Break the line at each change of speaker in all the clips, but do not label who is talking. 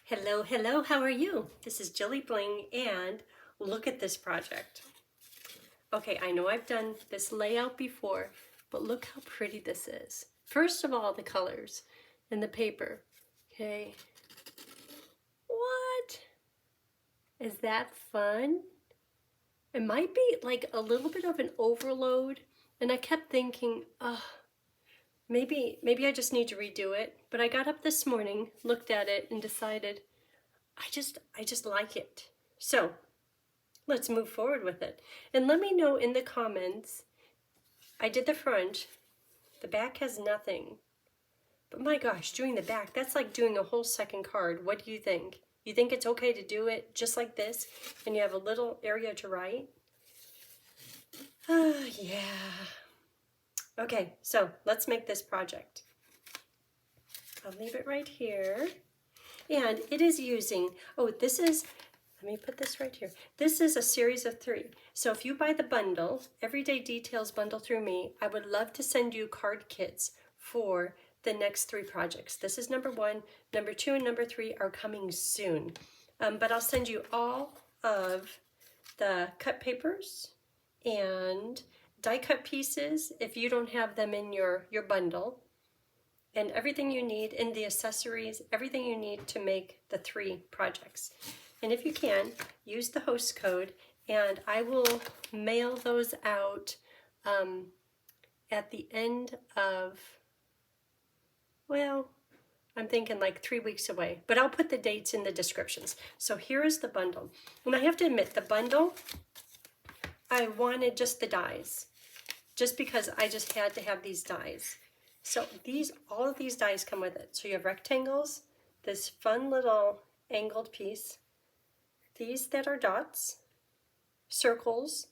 Hello, hello, how are you? This is Jilly Bling and look at this project. Okay, I know I've done this layout before, but look how pretty this is. First of all, the colors and the paper. Okay, what? Is that fun? It might be like a little bit of an overload, and I kept thinking, maybe I just need to redo it. But I got up this morning, looked at it, and decided I just like it. So let's move forward with it. And let me know in the comments. I did the front. The back has nothing. But my gosh, doing the back, that's like doing a whole second card. What do you think? You think it's okay to do it just like this and you have a little area to write? Yeah. Okay, so let's make this project. I'll leave it right here. And it is using, let me put this right here. This is a series of 3. So if you buy the bundle, Everyday Details bundle through me, I would love to send you card kits for the next 3 projects. This is number 1, number 2, and number 3 are coming soon. But I'll send you all of the cut papers and die cut pieces if you don't have them in your bundle, and everything you need in the accessories, everything you need to make the 3 projects. And if you can, use the host code and I will mail those out at the end of, well, I'm thinking like 3 weeks away, but I'll put the dates in the descriptions. So here is the bundle. And I have to admit, the bundle, I wanted just the dies, just because I just had to have these dies. So all of these dies come with it. So you have rectangles, this fun little angled piece, these that are dots, circles,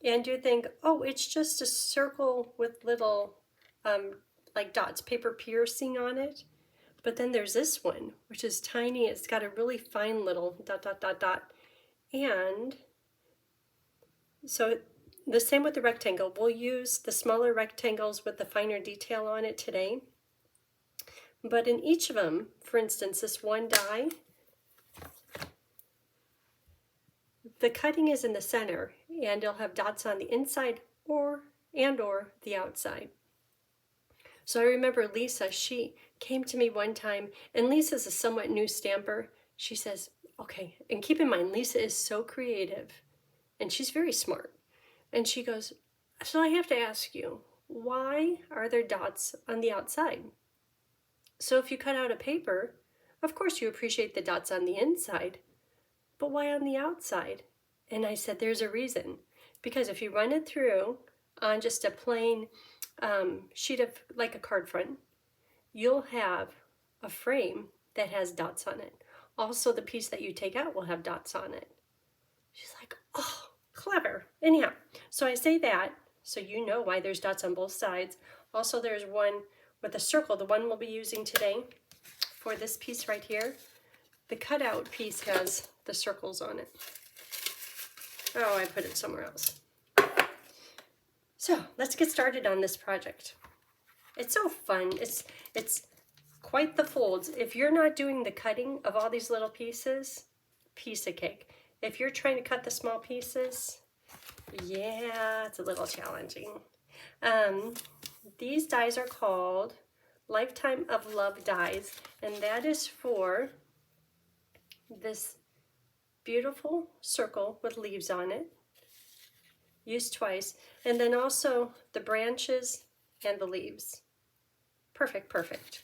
and you think, oh, it's just a circle with little like dots, paper piercing on it. But then there's this one, which is tiny. It's got a really fine little dot, dot, dot, dot. And so the same with the rectangle. We'll use the smaller rectangles with the finer detail on it today. But in each of them, for instance, this one die, the cutting is in the center and it'll have dots on the inside or the outside. So I remember Lisa, she came to me one time, and Lisa's a somewhat new stamper. She says, okay, and keep in mind, Lisa is so creative and she's very smart. And she goes, so I have to ask you, why are there dots on the outside? So if you cut out a paper, of course you appreciate the dots on the inside, but why on the outside? And I said, there's a reason. Because if you run it through on just a plain sheet of, like a card front, you'll have a frame that has dots on it. Also, the piece that you take out will have dots on it. She's like, oh, clever. Anyhow, so I say that so you know why there's dots on both sides. Also, there's one with a circle, the one we'll be using today for this piece right here. The cutout piece has the circles on it. Oh, I put it somewhere else. So let's get started on this project. It's so fun. It's quite the folds. If you're not doing the cutting of all these little pieces, piece of cake. If you're trying to cut the small pieces, yeah, it's a little challenging. These dies are called Lifetime of Love dies, and that is for this beautiful circle with leaves on it, used twice, and then also the branches and the leaves. Perfect, perfect.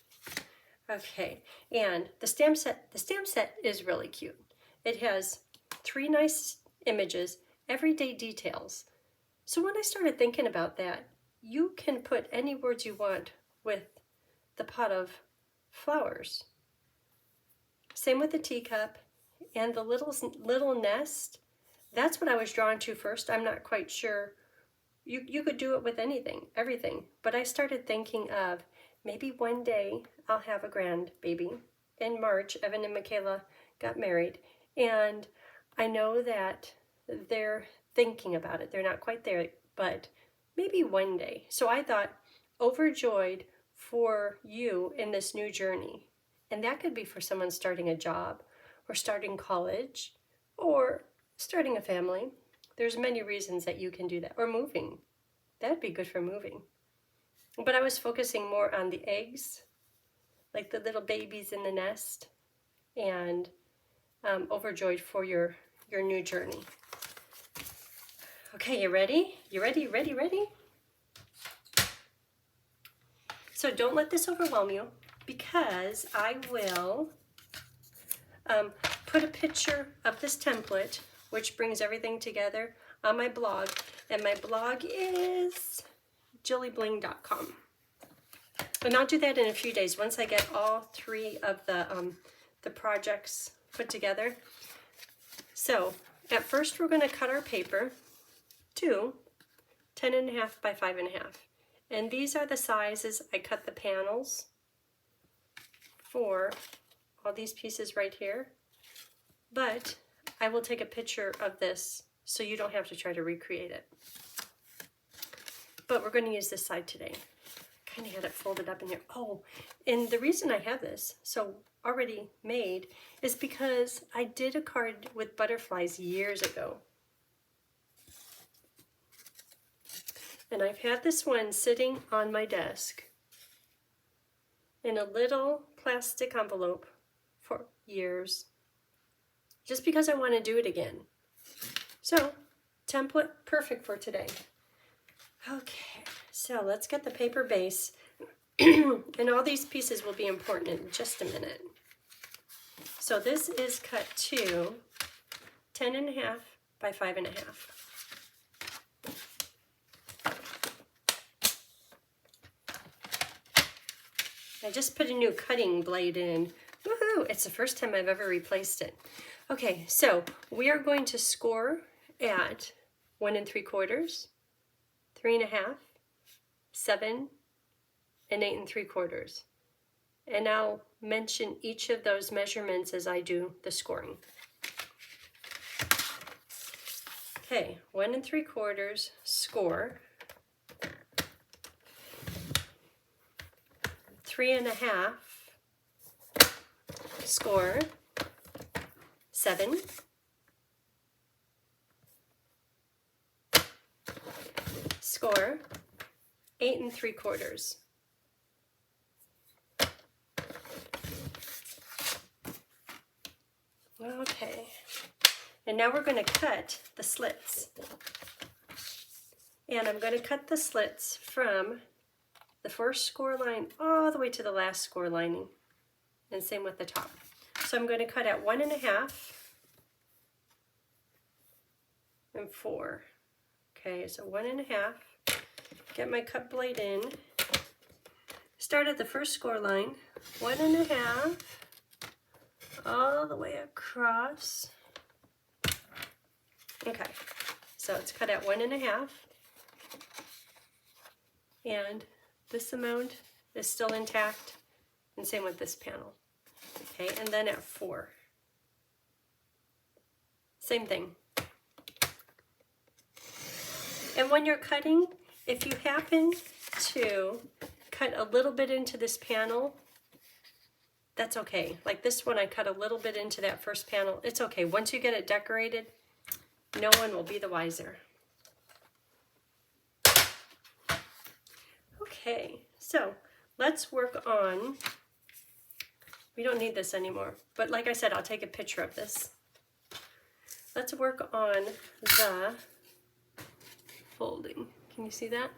Okay, and the stamp set is really cute. It has 3 nice images, everyday details. So when I started thinking about that, you can put any words you want with the pot of flowers. Same with the teacup and the little nest. That's what I was drawn to first. I'm not quite sure. You could do it with anything, everything. But I started thinking of maybe one day I'll have a grandbaby. In March, Evan and Michaela got married. And I know that they're thinking about it. They're not quite there, but maybe one day. So I thought, overjoyed for you in this new journey. And that could be for someone starting a job or starting college or starting a family. There's many reasons that you can do that. Or moving. That'd be good for moving. But I was focusing more on the eggs, like the little babies in the nest, and overjoyed for your new journey. Okay, you ready? You ready, ready, ready? So don't let this overwhelm you, because I will put a picture of this template, which brings everything together, on my blog. And my blog is jillybling.com. And I'll do that in a few days once I get all 3 of the projects put together. So at first we're going to cut our paper to 10.5 by 5.5. And these are the sizes I cut the panels for all these pieces right here. But I will take a picture of this so you don't have to try to recreate it. But we're going to use this side today. Kind of had it folded up in here. Oh, and the reason I have this so already made is because I did a card with butterflies years ago. And I've had this one sitting on my desk in a little plastic envelope for years, just because I want to do it again. So, template perfect for today. Okay, so let's get the paper base. And all these pieces will be important in just a minute. So this is cut to 10.5 by 5.5. I just put a new cutting blade in. Woohoo! It's the first time I've ever replaced it. Okay, so we are going to score at 1 3/4, 3.5, 7, and 8 3/4. And I'll mention each of those measurements as I do the scoring. Okay, 1 3/4 score. 3.5 score. 7. Score. 8 3/4. Okay, and now we're going to cut the slits. And I'm going to cut the slits from the first score line all the way to the last score lining, and same with the top. So I'm going to cut at 1.5 and 4. Okay, so 1.5. Get my cut blade in. Start at the first score line, 1.5, all the way across. Okay, so it's cut at 1.5, and this amount is still intact, and same with this panel. Okay, and then at 4, same thing. And when you're cutting, if you happen to cut a little bit into this panel, that's okay. Like this one, I cut a little bit into that first panel. It's okay. Once you get it decorated, no one will be the wiser. Okay, so let's work on, we don't need this anymore, but like I said, I'll take a picture of this. Let's work on the folding. Can you see that?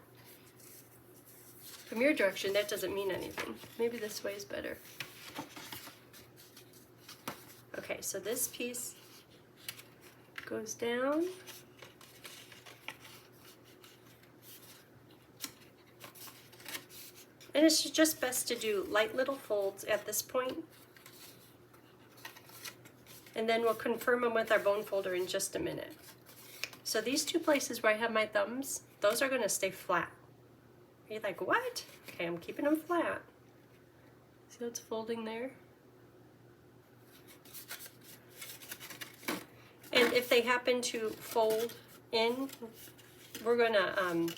From your direction, that doesn't mean anything. Maybe this way is better. Okay, so this piece goes down. And it's just best to do light little folds at this point. And then we'll confirm them with our bone folder in just a minute. So these two places where I have my thumbs, those are going to stay flat. You're like, what? Okay, I'm keeping them flat. See how it's folding there? And if they happen to fold in, we're going to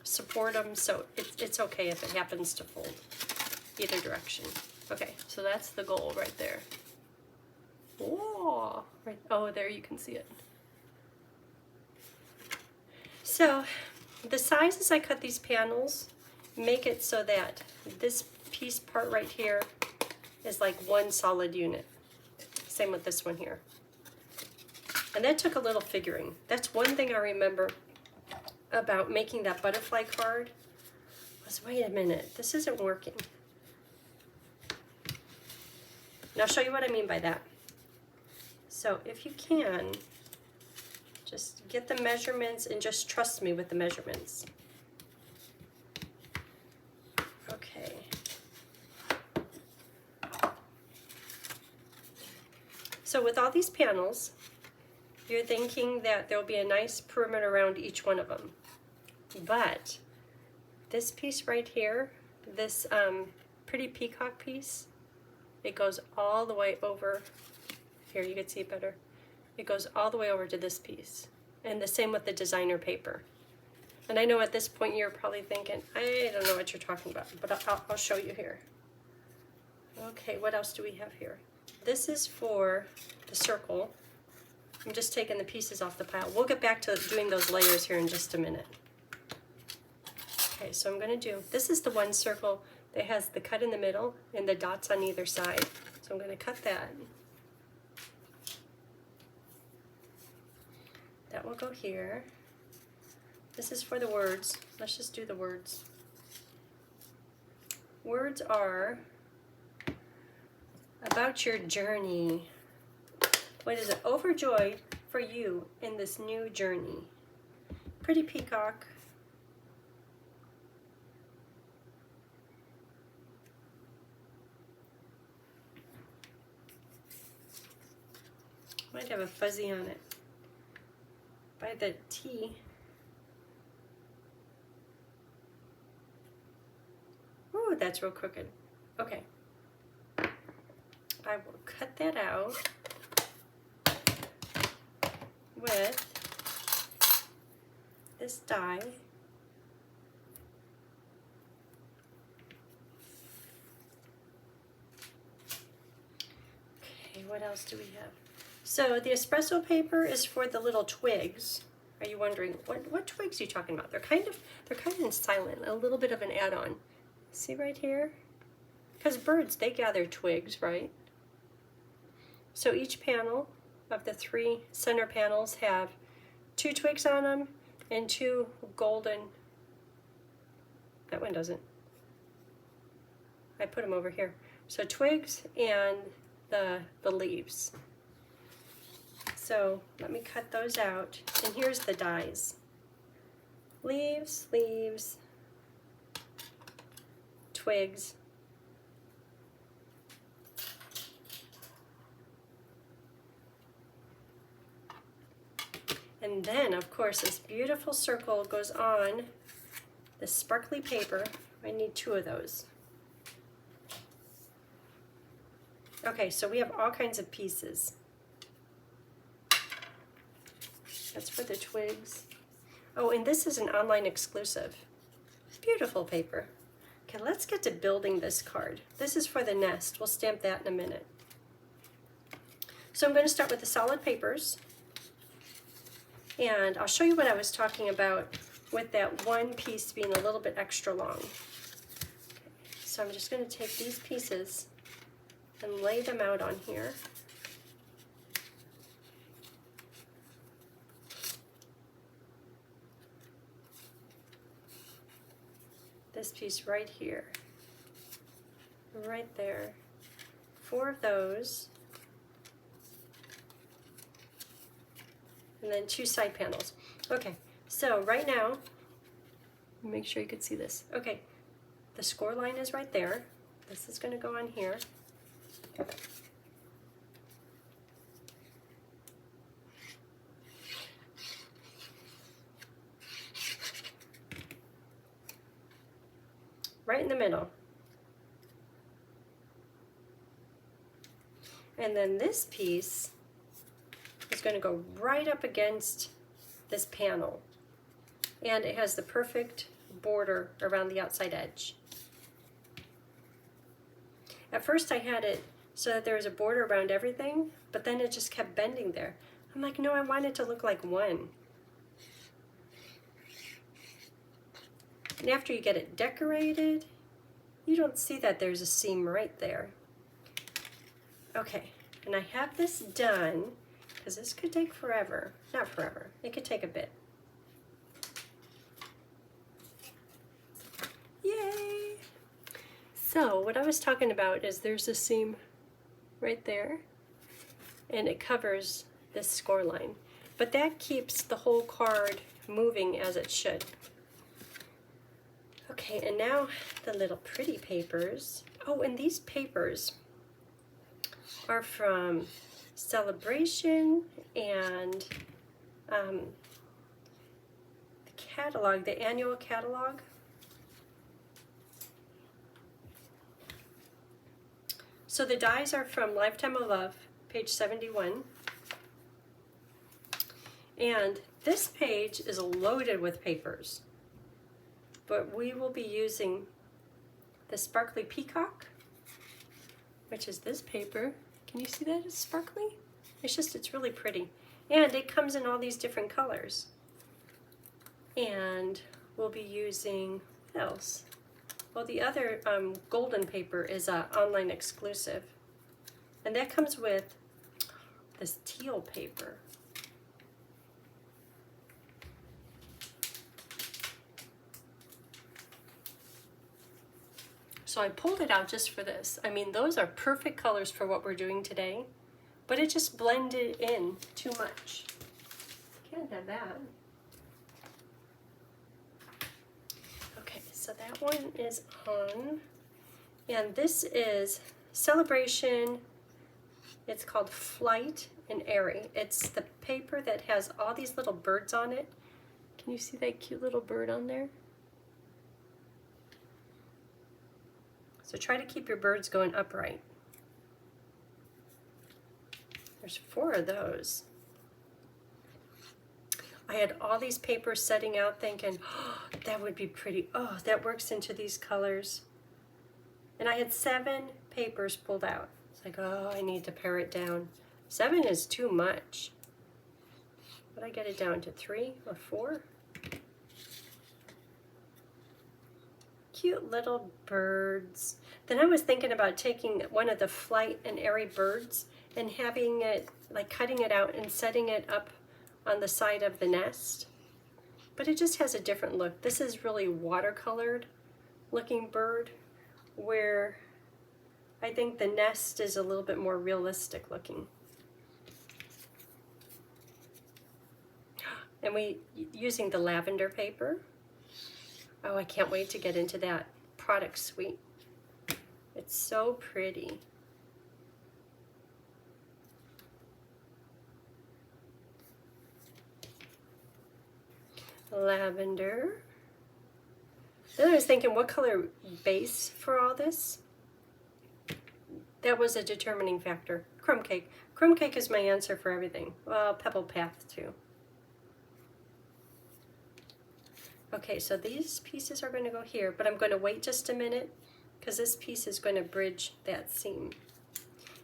support them, so it's okay if it happens to fold either direction. Okay, so that's the goal right there. Whoa, right, oh, there you can see it. So the sizes I cut these panels make it so that this piece part right here is like one solid unit. Same with this one here. And that took a little figuring. That's one thing I remember about making that butterfly card was, wait a minute, this isn't working. And I'll show you what I mean by that. So if you can, just get the measurements and just trust me with the measurements. Okay. So with all these panels, you're thinking that there'll be a nice perimeter around each one of them. But this piece right here, this pretty peacock piece, it goes all the way over. Here, you can see it better. It goes all the way over to this piece. And the same with the designer paper. And I know at this point you're probably thinking, I don't know what you're talking about, but I'll show you here. Okay, what else do we have here? This is for the circle. I'm just taking the pieces off the pile. We'll get back to doing those layers here in just a minute. Okay, so I'm going to do, this is the one circle that has the cut in the middle and the dots on either side. So I'm going to cut that. That will go here. This is for the words. Let's just do the words. Words are about your journey. What is it? Overjoyed for you in this new journey. Pretty peacock. Might have a fuzzy on it. By the T. Ooh, that's real crooked. Okay. I will cut that out with this die. Okay, what else do we have? So the espresso paper is for the little twigs. Are you wondering what twigs are you talking about? They're kind of in silent, a little bit of an add-on. See right here? Because birds, they gather twigs, right? So each panel of the 3 center panels have 2 twigs on them and 2 golden. That one doesn't. I put them over here. So twigs and the leaves. So let me cut those out, and here's the dies. Leaves, leaves, twigs, and then of course this beautiful circle goes on the sparkly paper. I need 2 of those. Okay, so we have all kinds of pieces. That's for the twigs. Oh, and this is an online exclusive. Beautiful paper. Okay, let's get to building this card. This is for the nest. We'll stamp that in a minute. So I'm going to start with the solid papers. And I'll show you what I was talking about with that one piece being a little bit extra long. Okay, so I'm just going to take these pieces and lay them out on here. This piece right here, right there, 4 of those, and then 2 side panels. Okay, so right now, make sure you can see this. Okay, the score line is right there. This is going to go on here. Right in the middle. And then this piece is going to go right up against this panel. And it has the perfect border around the outside edge. At first I had it so that there was a border around everything, but then it just kept bending there. I'm like, no, I want it to look like one. And after you get it decorated, you don't see that there's a seam right there. Okay, and I have this done, because this could take forever. Not forever, it could take a bit. Yay! So what I was talking about is there's a seam right there, and it covers this score line. But that keeps the whole card moving as it should. Okay, and now the little pretty papers. Oh, and these papers are from Celebration and the catalog, the annual catalog. So the dies are from Lifetime of Love, page 71. And this page is loaded with papers. But we will be using the Sparkly Peacock, which is this paper. Can you see that it's sparkly? It's really pretty. And it comes in all these different colors. And we'll be using, what else? Well, the other golden paper is an online exclusive. And that comes with this teal paper. So I pulled it out just for this. I mean, those are perfect colors for what we're doing today, but it just blended in too much. Can't have that. Okay, so that one is on. And this is Celebration. It's called Flight and Airy. It's the paper that has all these little birds on it. Can you see that cute little bird on there? So try to keep your birds going upright. There's 4 of those. I had all these papers setting out thinking, oh, that would be pretty. Oh, that works into these colors. And I had 7 papers pulled out. It's like, oh, I need to pare it down. 7 is too much. But I get it down to 3 or 4. Cute little birds. Then I was thinking about taking one of the Flight and Airy birds and having it, like cutting it out and setting it up on the side of the nest. But it just has a different look. This is really watercolored looking bird, where I think the nest is a little bit more realistic looking. And using the lavender paper. Oh, I can't wait to get into that product suite. It's so pretty. Lavender. Then I was thinking, what color base for all this? That was a determining factor. Crumb cake. Crumb cake is my answer for everything. Well, Pebble Path too. Okay, so these pieces are going to go here, but I'm going to wait just a minute because this piece is going to bridge that seam.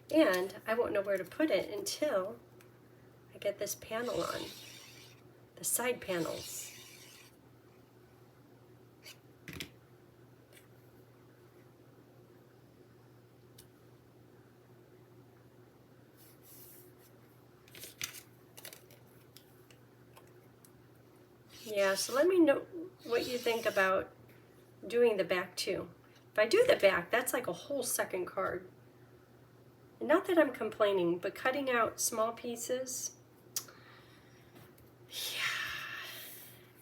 And I won't know where to put it until I get this panel on, the side panels. Yeah, so let me know what you think about doing the back too. If I do the back, that's like a whole second card. And not that I'm complaining, but cutting out small pieces, yeah.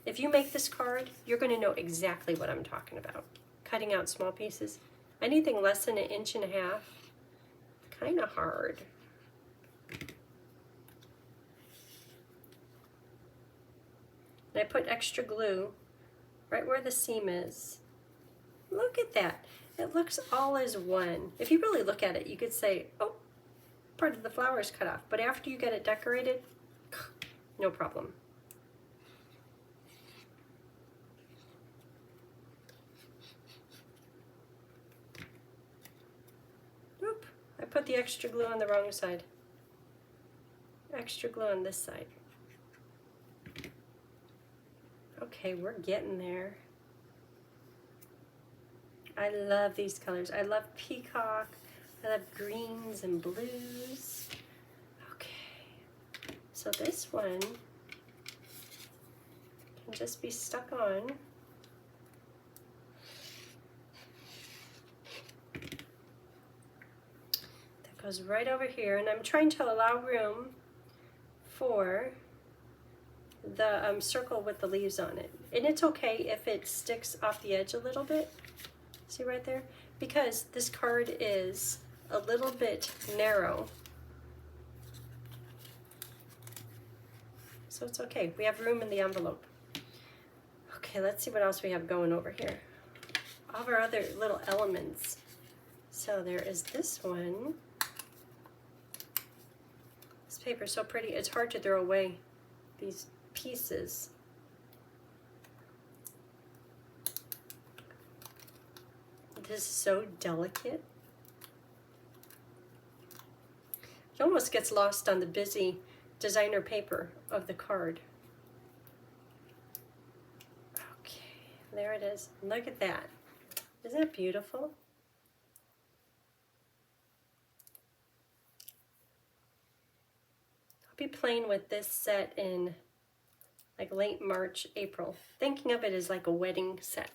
If you make this card, you're going to know exactly what I'm talking about. Cutting out small pieces. Anything less than 1.5 inches, kind of hard. And I put extra glue right where the seam is. Look at that. It looks all as one. If you really look at it, you could say, oh, part of the flower is cut off. But after you get it decorated, no problem. the extra glue on the wrong side. Extra glue on this side. Okay, we're getting there. I love these colors. I love peacock. I love greens and blues. Okay, so this one can just be stuck on. That goes right over here, and I'm trying to allow room for the circle with the leaves on it. And it's okay if it sticks off the edge a little bit. See right there? Because this card is a little bit narrow. So it's okay. We have room in the envelope. Okay, let's see what else we have going over here. All of our other little elements. So there is this one. This paper is so pretty. It's hard to throw away these pieces. This is so delicate. It almost gets lost on the busy designer paper of the card. Okay, there it is. Look at that. Isn't that beautiful? I'll be playing with this set in like late March, April. Thinking of it as like a wedding set.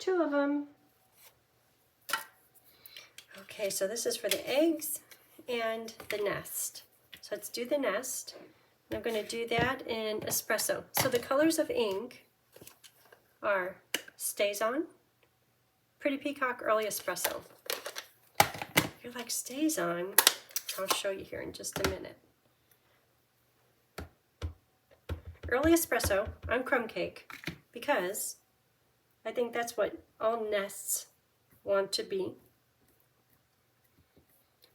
Two of them. Okay, so this is for the eggs and the nest. So let's do the nest. And I'm going to do that in espresso. So the colors of ink are Stays On, Pretty Peacock, Early Espresso. If you're like Stays On, I'll show you here in just a minute. Early Espresso on crumb cake because I think that's what all nests want to be.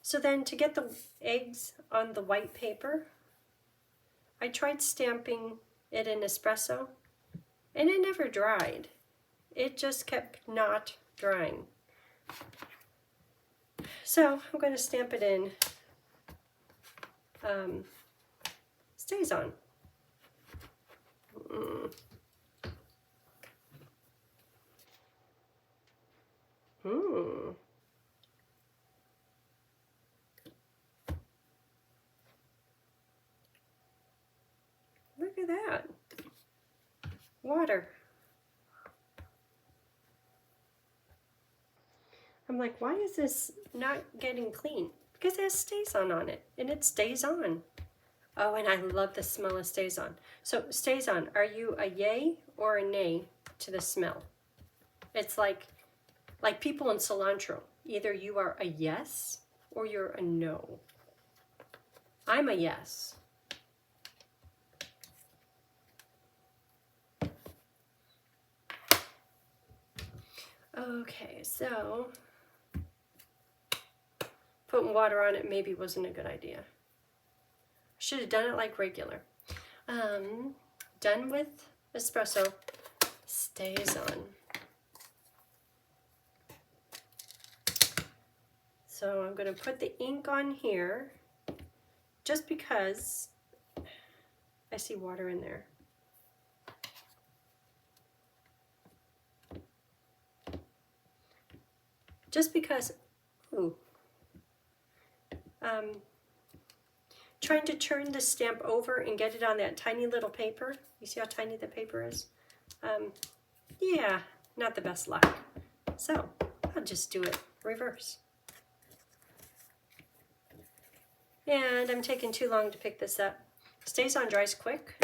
So then to get the eggs on the white paper, I tried stamping it in espresso and it never dried. It just kept not drying. So I'm going to stamp it in Stays On. Look at that. Water. I'm like, why is this not getting clean? Because it has Stays On it, and it stays on. Oh, and I love the smell of Stays On. So, Stays On, are you a yay or a nay to the smell? It's like people in cilantro. Either you are a yes or you're a no. I'm a yes. Okay, so putting water on it maybe wasn't a good idea. Should have done it like regular. Done with espresso. Stays On. So I'm going to put the ink on here just because I see water in there. Just because, trying to turn the stamp over and get it on that tiny little paper. You see how tiny the paper is? Yeah, not the best luck. So I'll just do it reverse. And I'm taking too long to pick this up. Stays On dries quick,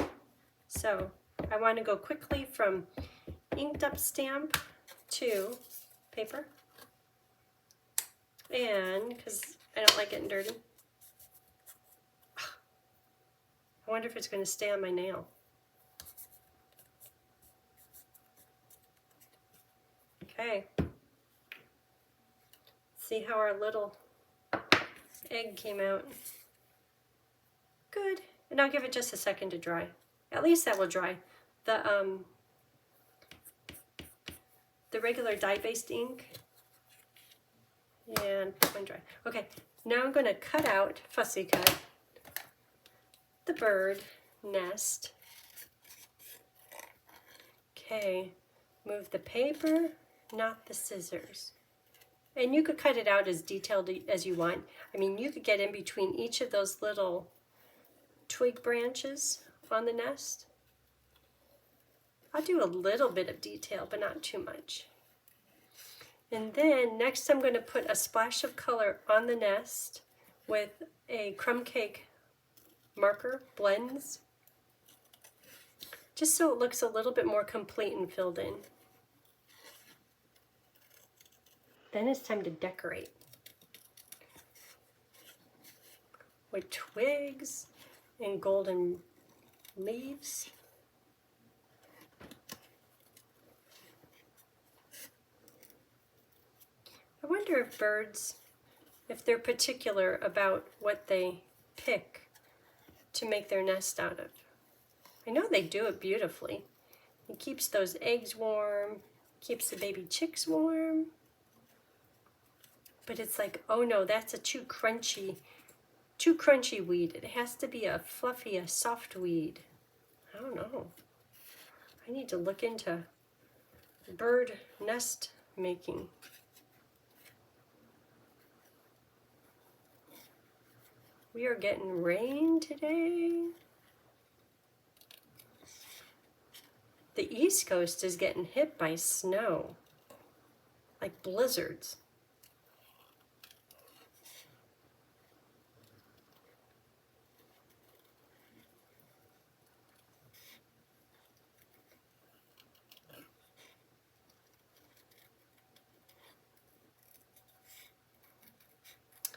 so I want to go quickly from inked up stamp to paper. And because I don't like getting dirty. I wonder if it's going to stay on my nail. Okay. See how our little egg came out. Good. And I'll give it just a second to dry. At least that will dry. The regular dye-based ink. And one dry. Okay, now I'm going to cut out, fussy cut, the bird nest. Okay, move the paper, not the scissors. And you could cut it out as detailed as you want. I mean, you could get in between each of those little twig branches on the nest. I'll do a little bit of detail, but not too much. And then next I'm going to put a splash of color on the nest with a crumb cake marker, blends, just so it looks a little bit more complete and filled in. Then it's time to decorate with twigs and golden leaves. I wonder if birds, if they're particular about what they pick to make their nest out of. I know they do it beautifully. It keeps those eggs warm, keeps the baby chicks warm. But it's like, oh no, that's a too crunchy weed. It has to be a fluffy, a soft weed. I don't know. I need to look into bird nest making. We are getting rain today. The East Coast is getting hit by snow, like blizzards.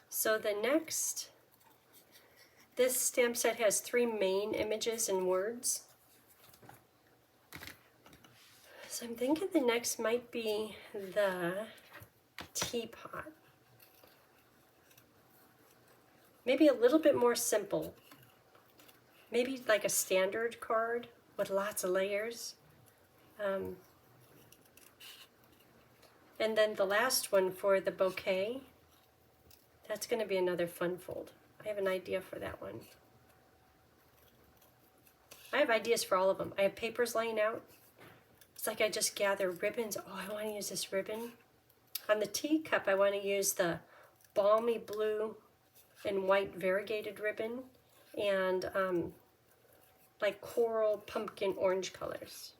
So the next, this stamp set has 3 main images and words. So I'm thinking the next might be the teapot. Maybe a little bit more simple. Maybe like a standard card with lots of layers. And then the last one for the bouquet, that's going to be another fun fold. I have an idea for that one. I have ideas for all of them. I have papers laying out. It's like I just gather ribbons. Oh, I want to use this ribbon. On the teacup, I want to use the balmy blue and white variegated ribbon and like coral pumpkin orange colors.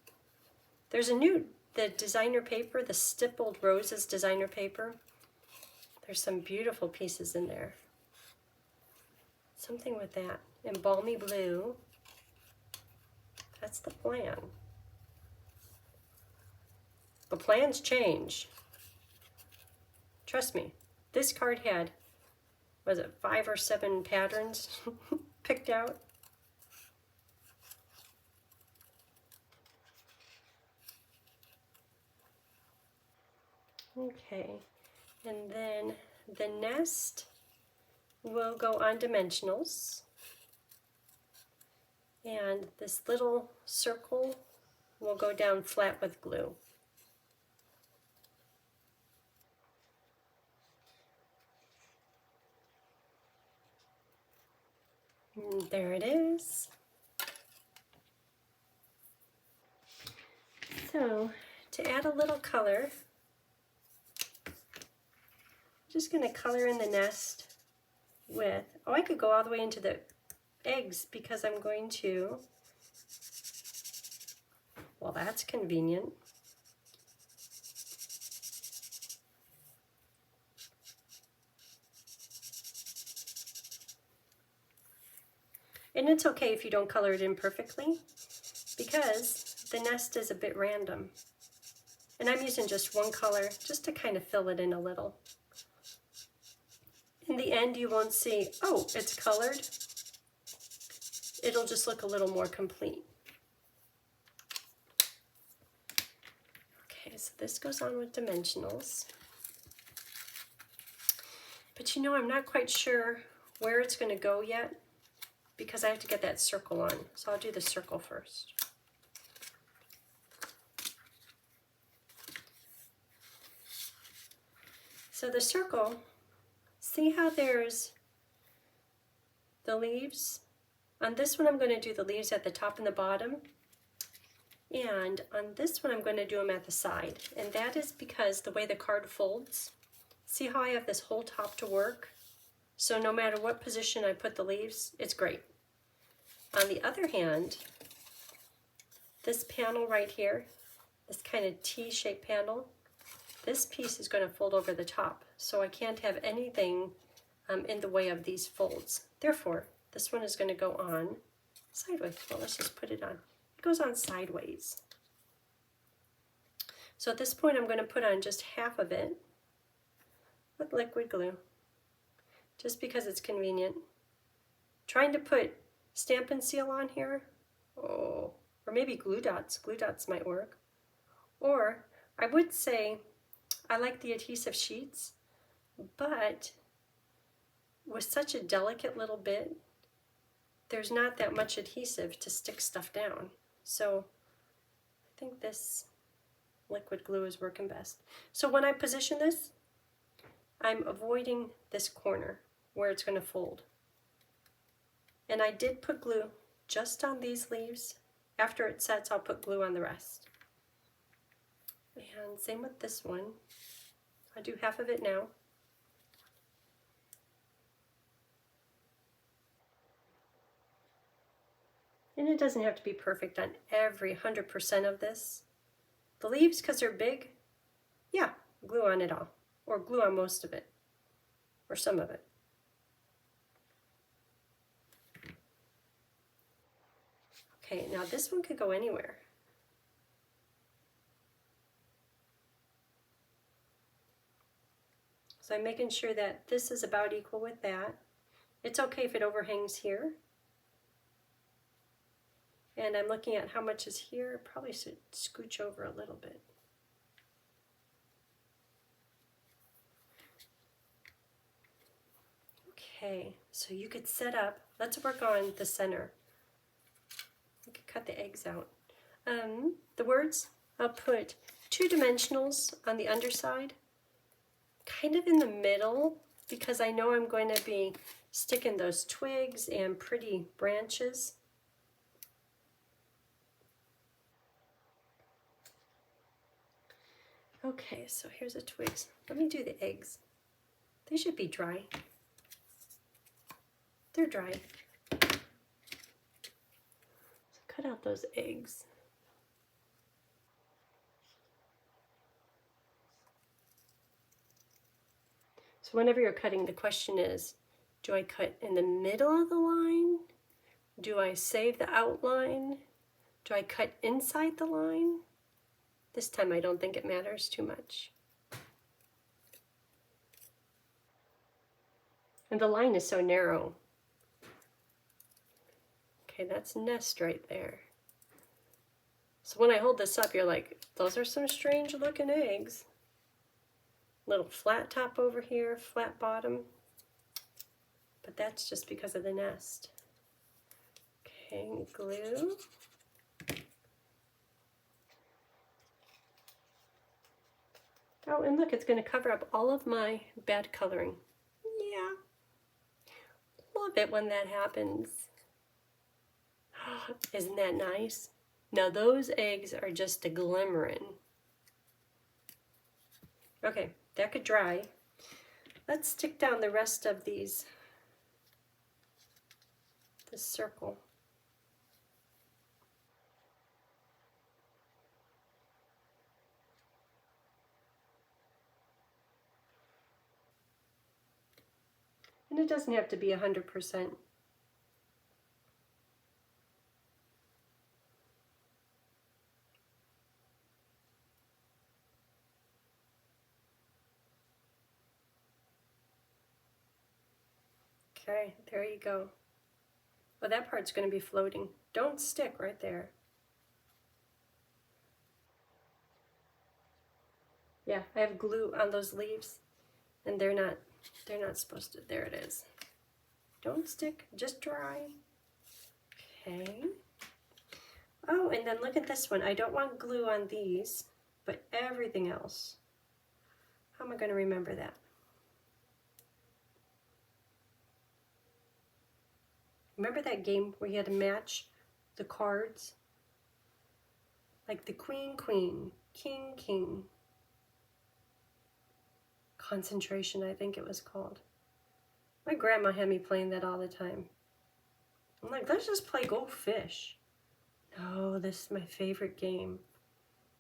There's the designer paper, the Stippled Roses designer paper. There's some beautiful pieces in there. Something with that. And balmy blue. That's the plan. But plans change. Trust me. This card had, was it 5 or 7 patterns picked out? Okay. And then the nest will go on dimensionals. And this little circle will go down flat with glue. And there it is. So, to add a little color, I'm just going to color in the nest with, oh, I could go all the way into the eggs because I'm going to, well, that's convenient. And it's okay if you don't color it in perfectly, because the nest is a bit random. And I'm using just one color just to kind of fill it in a little. In the end, you won't see, oh, it's colored. It'll just look a little more complete. Okay, so this goes on with dimensionals. But you know, I'm not quite sure where it's going to go yet because I have to get that circle on. So I'll do the circle first. So the circle, see how there's the leaves? On this one I'm going to do the leaves at the top and the bottom. And on this one I'm going to do them at the side. And that is because the way the card folds, see how I have this whole top to work? So no matter what position I put the leaves, it's great. On the other hand, this panel right here, this kind of T-shaped panel, this piece is going to fold over the top. So I can't have anything in the way of these folds. Therefore, this one is going to go on sideways. Well, let's just put it on. It goes on sideways. So at this point, I'm going to put on just half of it with liquid glue, just because it's convenient. Trying to put Stampin' Seal on here, oh, or maybe glue dots. Glue dots might work. Or I would say I like the adhesive sheets, but with such a delicate little bit, there's not that much adhesive to stick stuff down. So I think this liquid glue is working best. So when I position this, I'm avoiding this corner where it's going to fold. And I did put glue just on these leaves. After it sets, I'll put glue on the rest. And same with this one. I'll do half of it now. And it doesn't have to be perfect on every 100% of this. The leaves, because they're big, yeah, glue on it all. Or glue on most of it. Or some of it. Okay, now this one could go anywhere. So I'm making sure that this is about equal with that. It's okay if it overhangs here. And I'm looking at how much is here. Probably should scooch over a little bit. Okay, so you could set up, let's work on the center. You could cut the eggs out. The words, I'll put 2 dimensionals on the underside, kind of in the middle, because I know I'm going to be sticking those twigs and pretty branches. Okay, so here's the twigs. Let me do the eggs. They should be dry. They're dry. So cut out those eggs. So whenever you're cutting, the question is, do I cut in the middle of the line? Do I save the outline? Do I cut inside the line? This time I don't think it matters too much. And the line is so narrow. Okay, that's nest right there. So when I hold this up, you're like, those are some strange looking eggs. Little flat top over here, flat bottom. But that's just because of the nest. Okay, glue. Oh, and look, it's going to cover up all of my bad coloring. Yeah. Love it when that happens. Isn't that nice? Now those eggs are just a glimmering. Okay, that could dry. Let's stick down the rest of these, this circle. And it doesn't have to be 100%. Okay, there you go. Well, that part's going to be floating. Don't stick right there. Yeah, I have glue on those leaves, and they're not supposed to. There it is. Don't stick, just dry. Okay. Oh, and then look at this one. I don't want glue on these, but everything else. How am I going to remember that? Remember that game where you had to match the cards? Like the queen, queen, king, king. Concentration, I think it was called. My grandma had me playing that all the time. I'm like, let's just play Go Fish. No, this is my favorite game.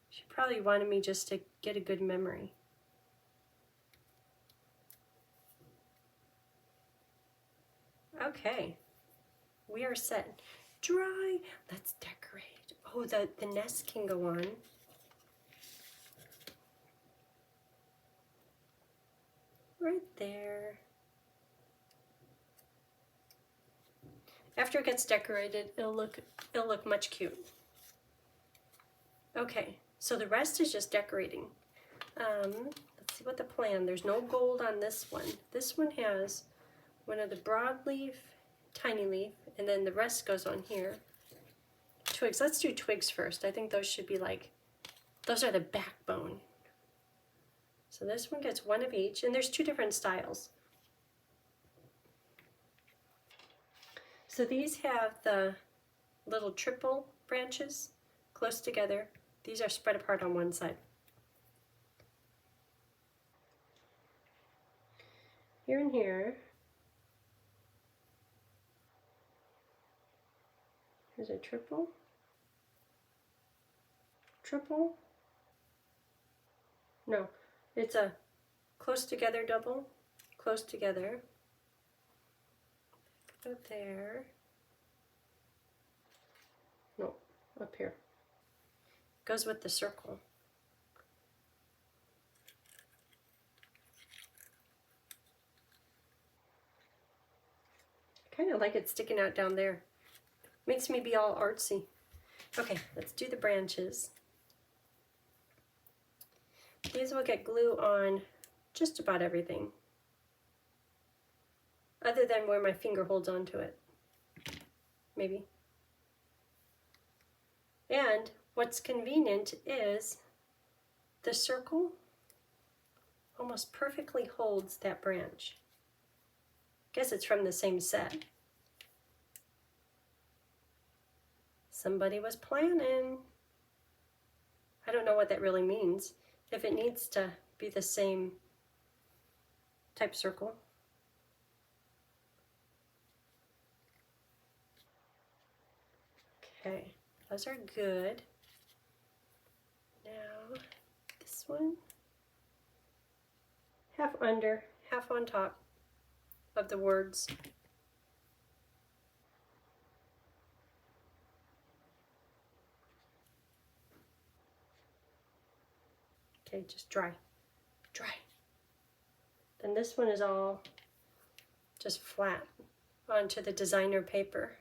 She probably wanted me just to get a good memory. Okay, we are set. Dry, let's decorate. Oh, the nest can go on. Right there. After it gets decorated, it'll look much cute. Okay, so the rest is just decorating. Let's see what the plan. There's no gold on this one. This one has one of the broadleaf, tiny leaf, and then the rest goes on here. Twigs. Let's do twigs first. I think those should be like, those are the backbone. So this one gets one of each, and there's two different styles. So these have the little triple branches close together. These are spread apart on one side. Here and here. Here's a triple. Triple. No, it's a close together double, close together. Up there. No, up here. Goes with the circle. Kind of like it sticking out down there. Makes me be all artsy. Okay, let's do the branches. These will get glue on just about everything, other than where my finger holds onto it, maybe. And what's convenient is the circle almost perfectly holds that branch. Guess it's from the same set. Somebody was planning. I don't know what that really means. If it needs to be the same type circle. Okay, those are good. Now, this one, half under, half on top of the words. Okay, just dry, dry. Then this one is all just flat onto the designer paper.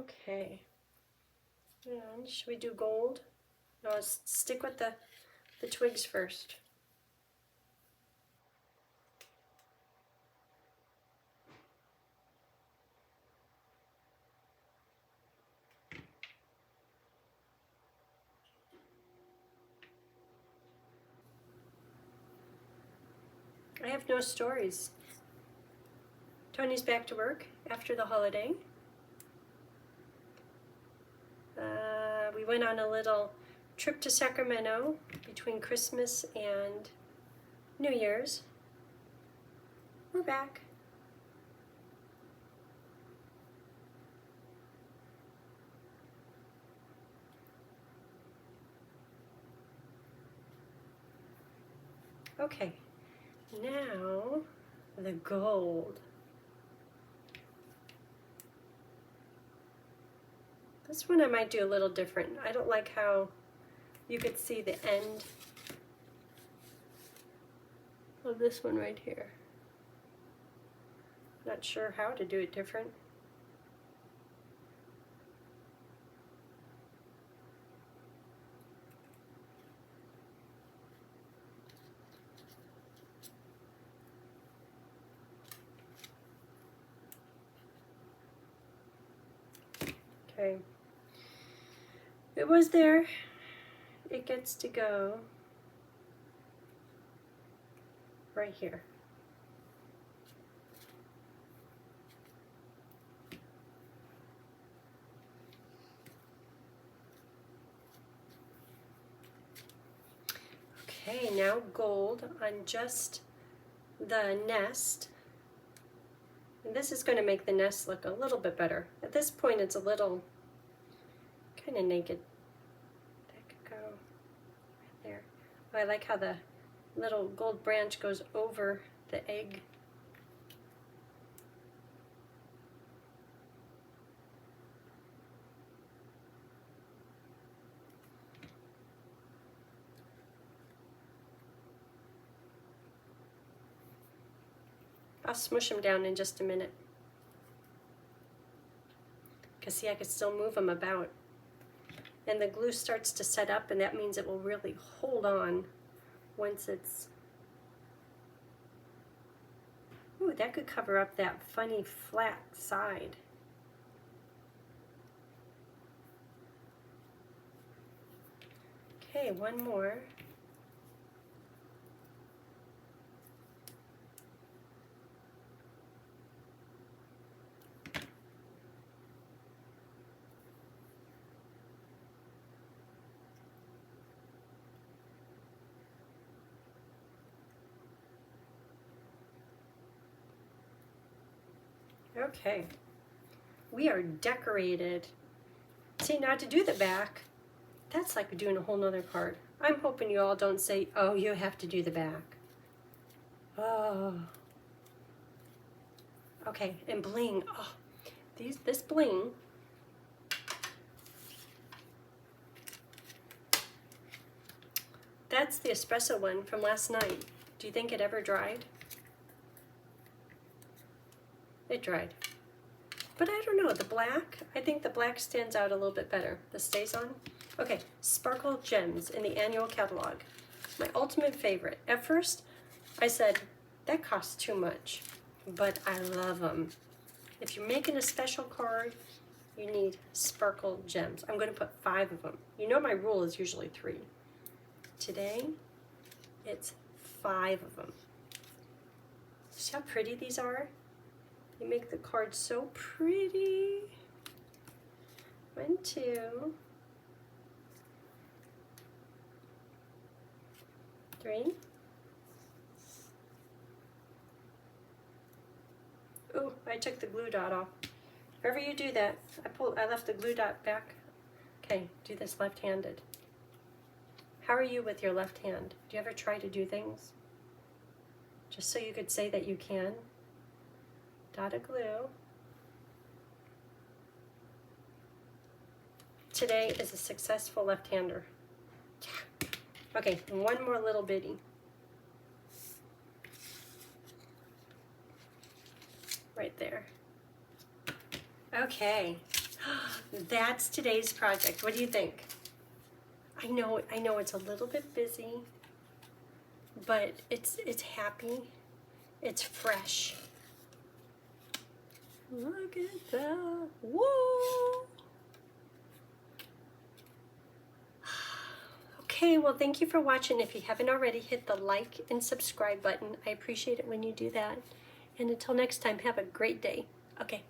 Okay, and should we do gold? No, let's stick with the twigs first. I have no stories. Tony's back to work after the holiday. We went on a little trip to Sacramento between Christmas and New Year's. We're back. Okay, now the gold. This one I might do a little different. I don't like how you could see the end of this one right here. Not sure how to do it different. Okay. It was there. It gets to go right here. Okay, now gold on just the nest. And this is going to make the nest look a little bit better. At this point it's a little kind of naked. That could go right there. Oh, I like how the little gold branch goes over the egg. I'll smush them down in just a minute. Because see, I can still move them about. And the glue starts to set up, and that means it will really hold on once it's... Ooh, that could cover up that funny flat side. Okay, one more. Okay, we are decorated. See, now to do the back, that's like doing a whole nother card. I'm hoping you all don't say, oh, you have to do the back. Oh. Okay, and bling. Oh, this bling. That's the espresso one from last night. Do you think it ever dried? It dried. But I don't know, the black, I think the black stands out a little bit better. This stays on. Okay, Sparkle Gems in the annual catalog. My ultimate favorite. At first, I said, that costs too much, but I love them. If you're making a special card, you need Sparkle Gems. I'm going to put 5 of them. You know my rule is usually 3. Today, it's 5 of them. See how pretty these are? They make the card so pretty. 1, 2, 3. Ooh, I took the glue dot off. Wherever you do that, I left the glue dot back. Okay, do this left-handed. How are you with your left hand? Do you ever try to do things just so you could say that you can? Dot of glue. Today is a successful left-hander. Yeah. Okay, one more little bitty. Right there. Okay, that's today's project. What do you think? I know it's a little bit busy, but it's happy. It's fresh. Look at that. Whoa! Okay, well, thank you for watching. If you haven't already, hit the like and subscribe button. I appreciate it when you do that. And until next time, have a great day. Okay.